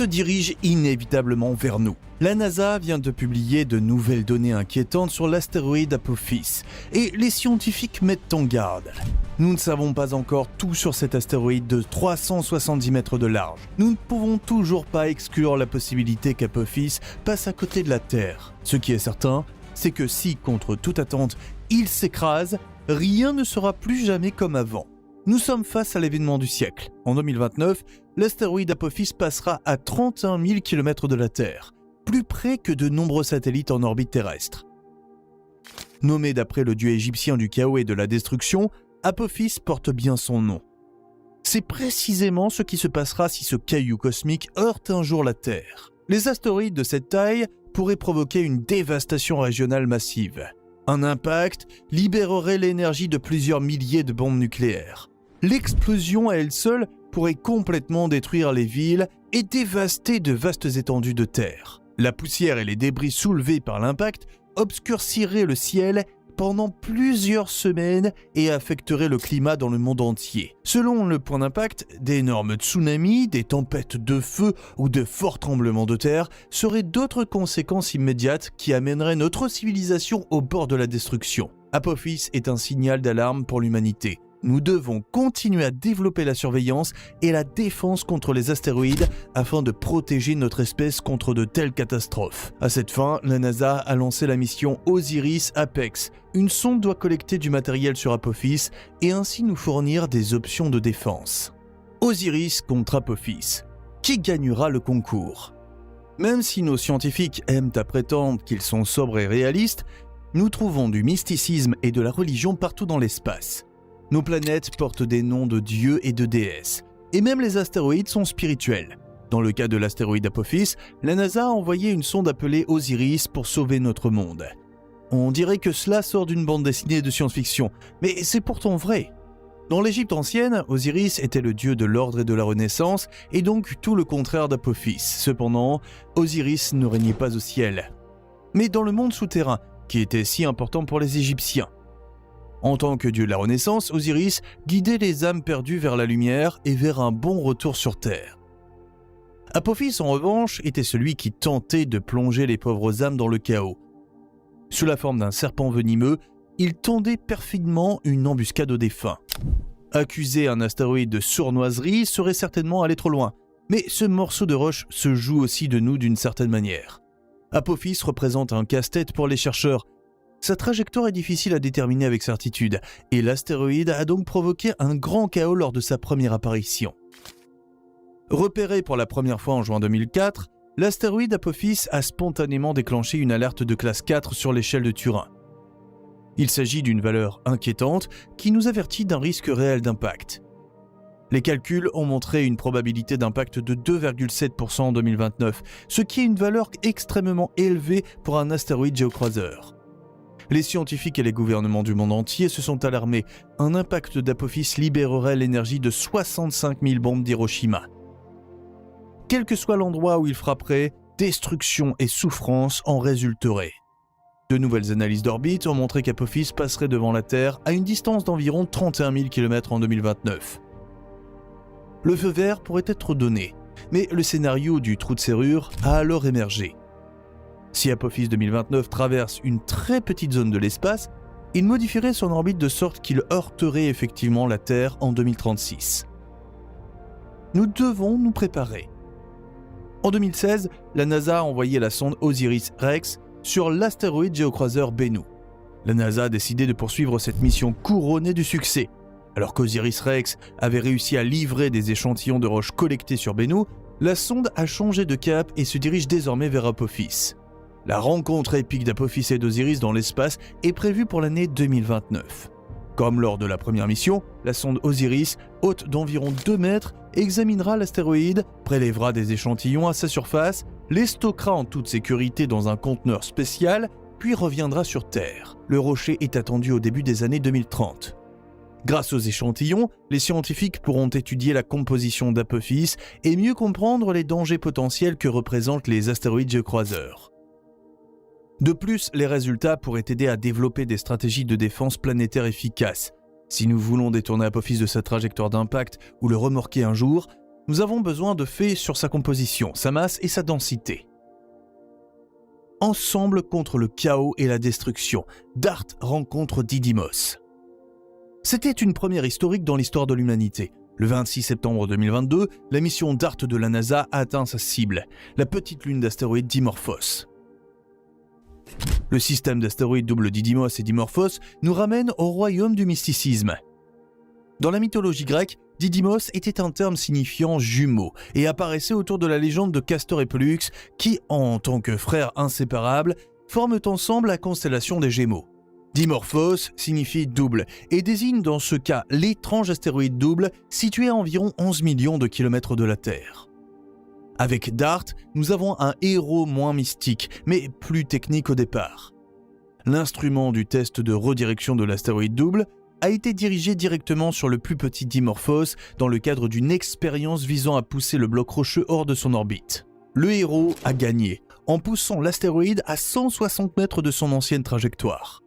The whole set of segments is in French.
se dirige inévitablement vers nous. La NASA vient de publier de nouvelles données inquiétantes sur l'astéroïde Apophis et les scientifiques mettent en garde. Nous ne savons pas encore tout sur cet astéroïde de 370 mètres de large. Nous ne pouvons toujours pas exclure la possibilité qu'Apophis passe à côté de la Terre. Ce qui est certain, c'est que si, contre toute attente, il s'écrase, rien ne sera plus jamais comme avant. Nous sommes face à l'événement du siècle. En 2029, l'astéroïde Apophis passera à 31 000 km de la Terre, plus près que de nombreux satellites en orbite terrestre. Nommé d'après le dieu égyptien du chaos et de la destruction, Apophis porte bien son nom. C'est précisément ce qui se passera si ce caillou cosmique heurte un jour la Terre. Les astéroïdes de cette taille pourraient provoquer une dévastation régionale massive. Un impact libérerait l'énergie de plusieurs milliers de bombes nucléaires. L'explosion à elle seule pourrait complètement détruire les villes et dévaster de vastes étendues de terre. La poussière et les débris soulevés par l'impact obscurciraient le ciel pendant plusieurs semaines et affecteraient le climat dans le monde entier. Selon le point d'impact, d'énormes tsunamis, des tempêtes de feu ou de forts tremblements de terre seraient d'autres conséquences immédiates qui amèneraient notre civilisation au bord de la destruction. Apophis est un signal d'alarme pour l'humanité. Nous devons continuer à développer la surveillance et la défense contre les astéroïdes afin de protéger notre espèce contre de telles catastrophes. À cette fin, la NASA a lancé la mission OSIRIS-APEX. Une sonde doit collecter du matériel sur Apophis et ainsi nous fournir des options de défense. Osiris contre Apophis. Qui gagnera le concours ? Même si nos scientifiques aiment à prétendre qu'ils sont sobres et réalistes, nous trouvons du mysticisme et de la religion partout dans l'espace. Nos planètes portent des noms de dieux et de déesses, et même les astéroïdes sont spirituels. Dans le cas de l'astéroïde Apophis, la NASA a envoyé une sonde appelée Osiris pour sauver notre monde. On dirait que cela sort d'une bande dessinée de science-fiction, mais c'est pourtant vrai. Dans l'Égypte ancienne, Osiris était le dieu de l'ordre et de la renaissance, et donc tout le contraire d'Apophis. Cependant, Osiris ne régnait pas au ciel, mais dans le monde souterrain, qui était si important pour les Égyptiens. En tant que dieu de la Renaissance, Osiris guidait les âmes perdues vers la lumière et vers un bon retour sur Terre. Apophis, en revanche, était celui qui tentait de plonger les pauvres âmes dans le chaos. Sous la forme d'un serpent venimeux, il tendait perfidement une embuscade aux défunts. Accuser un astéroïde de sournoiserie serait certainement aller trop loin, mais ce morceau de roche se joue aussi de nous d'une certaine manière. Apophis représente un casse-tête pour les chercheurs. Sa trajectoire est difficile à déterminer avec certitude, et l'astéroïde a donc provoqué un grand chaos lors de sa première apparition. Repéré pour la première fois en juin 2004, l'astéroïde Apophis a spontanément déclenché une alerte de classe 4 sur l'échelle de Turing. Il s'agit d'une valeur inquiétante qui nous avertit d'un risque réel d'impact. Les calculs ont montré une probabilité d'impact de 2,7% en 2029, ce qui est une valeur extrêmement élevée pour un astéroïde géocroiseur. Les scientifiques et les gouvernements du monde entier se sont alarmés. Un impact d'Apophis libérerait l'énergie de 65 000 bombes d'Hiroshima. Quel que soit l'endroit où il frapperait, destruction et souffrance en résulteraient. De nouvelles analyses d'orbite ont montré qu'Apophis passerait devant la Terre à une distance d'environ 31 000 km en 2029. Le feu vert pourrait être donné, mais le scénario du trou de serrure a alors émergé. Si Apophis 2029 traverse une très petite zone de l'espace, il modifierait son orbite de sorte qu'il heurterait effectivement la Terre en 2036. Nous devons nous préparer. En 2016, la NASA a envoyé la sonde OSIRIS-REx sur l'astéroïde géocroiseur Bennu. La NASA a décidé de poursuivre cette mission couronnée du succès. Alors qu'OSIRIS-REx avait réussi à livrer des échantillons de roches collectés sur Bennu, la sonde a changé de cap et se dirige désormais vers Apophis. La rencontre épique d'Apophis et d'Osiris dans l'espace est prévue pour l'année 2029. Comme lors de la première mission, la sonde Osiris, haute d'environ 2 mètres, examinera l'astéroïde, prélèvera des échantillons à sa surface, les stockera en toute sécurité dans un conteneur spécial, puis reviendra sur Terre. Le rocher est attendu au début des années 2030. Grâce aux échantillons, les scientifiques pourront étudier la composition d'Apophis et mieux comprendre les dangers potentiels que représentent les astéroïdes géocroiseurs. De plus, les résultats pourraient aider à développer des stratégies de défense planétaire efficaces. Si nous voulons détourner Apophis de sa trajectoire d'impact ou le remorquer un jour, nous avons besoin de faits sur sa composition, sa masse et sa densité. Ensemble contre le chaos et la destruction, DART rencontre Didymos. C'était une première historique dans l'histoire de l'humanité. Le 26 septembre 2022, la mission DART de la NASA a atteint sa cible, la petite lune d'astéroïdes Dimorphos. Le système d'astéroïdes double Didymos et Dimorphos nous ramène au royaume du mysticisme. Dans la mythologie grecque, Didymos était un terme signifiant jumeau et apparaissait autour de la légende de Castor et Pollux qui, en tant que frères inséparables, forment ensemble la constellation des Gémeaux. Dimorphos signifie double et désigne dans ce cas l'étrange astéroïde double situé à environ 11 millions de kilomètres de la Terre. Avec DART, nous avons un héros moins mystique, mais plus technique au départ. L'instrument du test de redirection de l'astéroïde double a été dirigé directement sur le plus petit Dimorphos dans le cadre d'une expérience visant à pousser le bloc rocheux hors de son orbite. Le héros a gagné, en poussant l'astéroïde à 160 mètres de son ancienne trajectoire.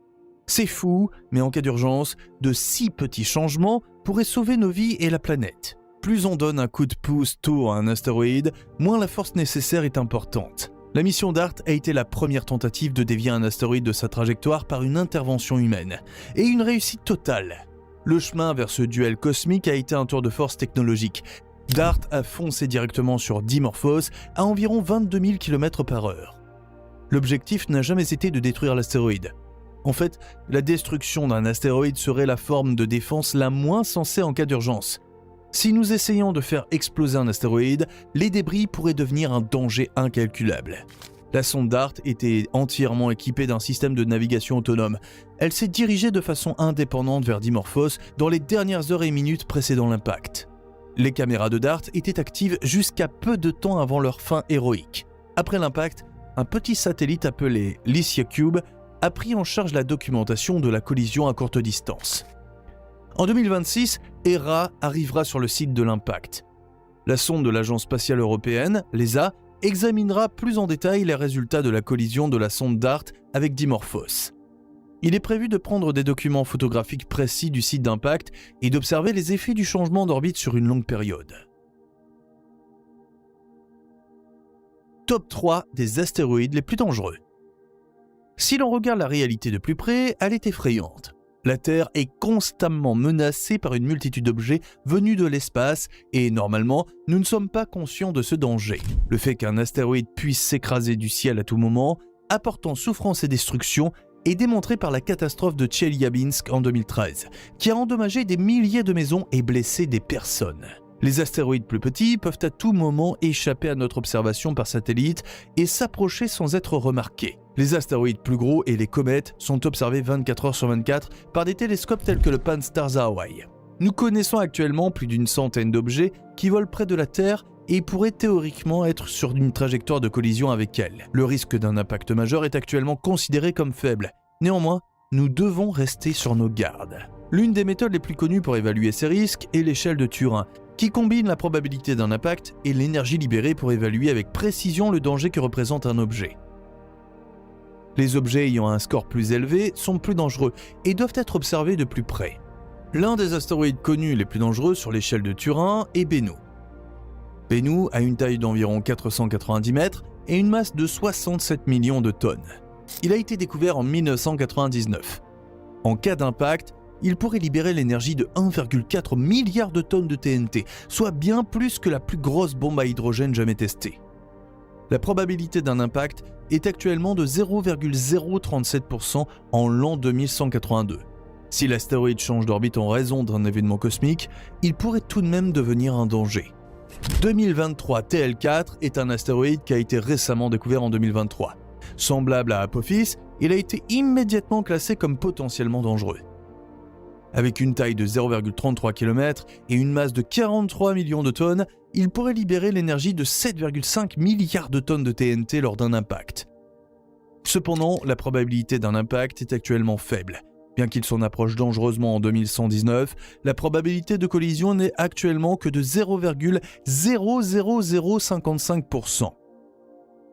C'est fou, mais en cas d'urgence, de si petits changements pourraient sauver nos vies et la planète. Plus on donne un coup de pouce tôt à un astéroïde, moins la force nécessaire est importante. La mission DART a été la première tentative de dévier un astéroïde de sa trajectoire par une intervention humaine, et une réussite totale. Le chemin vers ce duel cosmique a été un tour de force technologique. DART a foncé directement sur Dimorphos à environ 22 000 km/h. L'objectif n'a jamais été de détruire l'astéroïde. En fait, la destruction d'un astéroïde serait la forme de défense la moins sensée en cas d'urgence. Si nous essayons de faire exploser un astéroïde, les débris pourraient devenir un danger incalculable. La sonde DART était entièrement équipée d'un système de navigation autonome. Elle s'est dirigée de façon indépendante vers Dimorphos dans les dernières heures et minutes précédant l'impact. Les caméras de DART étaient actives jusqu'à peu de temps avant leur fin héroïque. Après l'impact, un petit satellite appelé LiCiaCube a pris en charge la documentation de la collision à courte distance. En 2026, Hera arrivera sur le site de l'impact. La sonde de l'Agence spatiale européenne, l'ESA, examinera plus en détail les résultats de la collision de la sonde DART avec Dimorphos. Il est prévu de prendre des documents photographiques précis du site d'impact et d'observer les effets du changement d'orbite sur une longue période. Top 3 des astéroïdes les plus dangereux. Si l'on regarde la réalité de plus près, elle est effrayante. La Terre est constamment menacée par une multitude d'objets venus de l'espace et normalement, nous ne sommes pas conscients de ce danger. Le fait qu'un astéroïde puisse s'écraser du ciel à tout moment, apportant souffrance et destruction, est démontré par la catastrophe de Tcheliabinsk en 2013, qui a endommagé des milliers de maisons et blessé des personnes. Les astéroïdes plus petits peuvent à tout moment échapper à notre observation par satellite et s'approcher sans être remarqués. Les astéroïdes plus gros et les comètes sont observés 24 heures sur 24 par des télescopes tels que le Pan-STARRS à Hawaï. Nous connaissons actuellement plus d'une centaine d'objets qui volent près de la Terre et pourraient théoriquement être sur une trajectoire de collision avec elle. Le risque d'un impact majeur est actuellement considéré comme faible. Néanmoins, nous devons rester sur nos gardes. L'une des méthodes les plus connues pour évaluer ces risques est l'échelle de Turing, qui combine la probabilité d'un impact et l'énergie libérée pour évaluer avec précision le danger que représente un objet. Les objets ayant un score plus élevé sont plus dangereux et doivent être observés de plus près. L'un des astéroïdes connus les plus dangereux sur l'échelle de Turing est Bennu. Bennu a une taille d'environ 490 mètres et une masse de 67 millions de tonnes. Il a été découvert en 1999. En cas d'impact, il pourrait libérer l'énergie de 1,4 milliard de tonnes de TNT, soit bien plus que la plus grosse bombe à hydrogène jamais testée. La probabilité d'un impact est actuellement de 0,037% en l'an 2182. Si l'astéroïde change d'orbite en raison d'un événement cosmique, il pourrait tout de même devenir un danger. 2023 TL4 est un astéroïde qui a été récemment découvert en 2023. Semblable à Apophis, il a été immédiatement classé comme potentiellement dangereux. Avec une taille de 0,33 km et une masse de 43 millions de tonnes, il pourrait libérer l'énergie de 7,5 milliards de tonnes de TNT lors d'un impact. Cependant, la probabilité d'un impact est actuellement faible. Bien qu'il s'en approche dangereusement en 2119, la probabilité de collision n'est actuellement que de 0,00055%.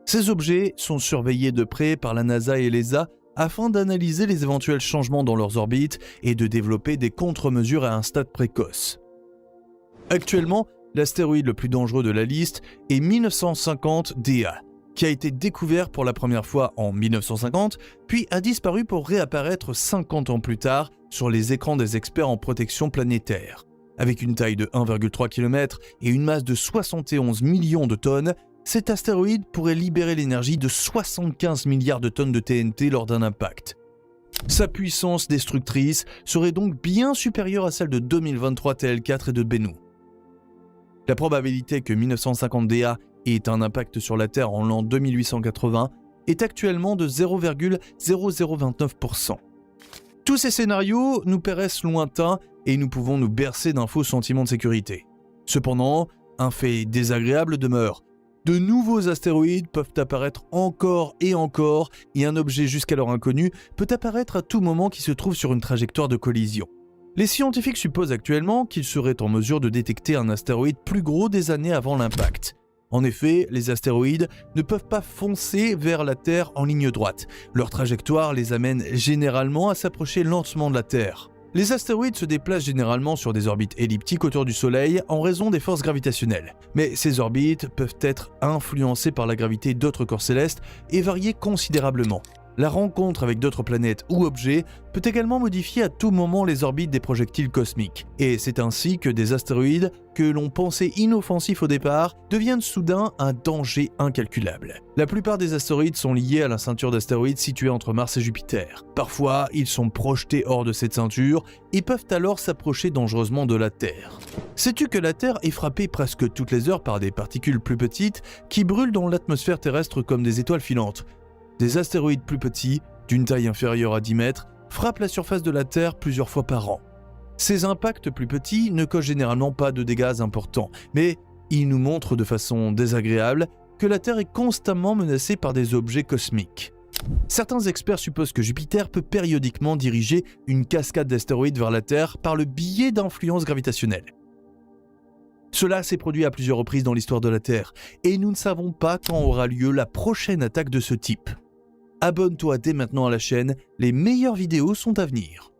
Ces objets sont surveillés de près par la NASA et l'ESA afin d'analyser les éventuels changements dans leurs orbites et de développer des contre-mesures à un stade précoce. Actuellement, L'astéroïde le plus dangereux de la liste est 1950 DA, qui a été découvert pour la première fois en 1950, puis a disparu pour réapparaître 50 ans plus tard sur les écrans des experts en protection planétaire. Avec une taille de 1,3 km et une masse de 71 millions de tonnes, cet astéroïde pourrait libérer l'énergie de 75 milliards de tonnes de TNT lors d'un impact. Sa puissance destructrice serait donc bien supérieure à celle de 2023 TL4 et de Bennu. La probabilité que 1950 DA ait un impact sur la Terre en l'an 2880 est actuellement de 0,0029%. Tous ces scénarios nous paraissent lointains et nous pouvons nous bercer d'un faux sentiment de sécurité. Cependant, un fait désagréable demeure. De nouveaux astéroïdes peuvent apparaître encore et un objet jusqu'alors inconnu peut apparaître à tout moment qui se trouve sur une trajectoire de collision. Les scientifiques supposent actuellement qu'ils seraient en mesure de détecter un astéroïde plus gros des années avant l'impact. En effet, les astéroïdes ne peuvent pas foncer vers la Terre en ligne droite. Leur trajectoire les amène généralement à s'approcher lentement de la Terre. Les astéroïdes se déplacent généralement sur des orbites elliptiques autour du Soleil en raison des forces gravitationnelles. Mais ces orbites peuvent être influencées par la gravité d'autres corps célestes et varier considérablement. La rencontre avec d'autres planètes ou objets peut également modifier à tout moment les orbites des projectiles cosmiques. Et c'est ainsi que des astéroïdes que l'on pensait inoffensifs au départ deviennent soudain un danger incalculable. La plupart des astéroïdes sont liés à la ceinture d'astéroïdes située entre Mars et Jupiter. Parfois, ils sont projetés hors de cette ceinture et peuvent alors s'approcher dangereusement de la Terre. Sais-tu que la Terre est frappée presque toutes les heures par des particules plus petites qui brûlent dans l'atmosphère terrestre comme des étoiles filantes? Des astéroïdes plus petits, d'une taille inférieure à 10 mètres, frappent la surface de la Terre plusieurs fois par an. Ces impacts plus petits ne causent généralement pas de dégâts importants, mais ils nous montrent de façon désagréable que la Terre est constamment menacée par des objets cosmiques. Certains experts supposent que Jupiter peut périodiquement diriger une cascade d'astéroïdes vers la Terre par le biais d'influences gravitationnelles. Cela s'est produit à plusieurs reprises dans l'histoire de la Terre, et nous ne savons pas quand aura lieu la prochaine attaque de ce type. Abonne-toi dès maintenant à la chaîne, les meilleures vidéos sont à venir.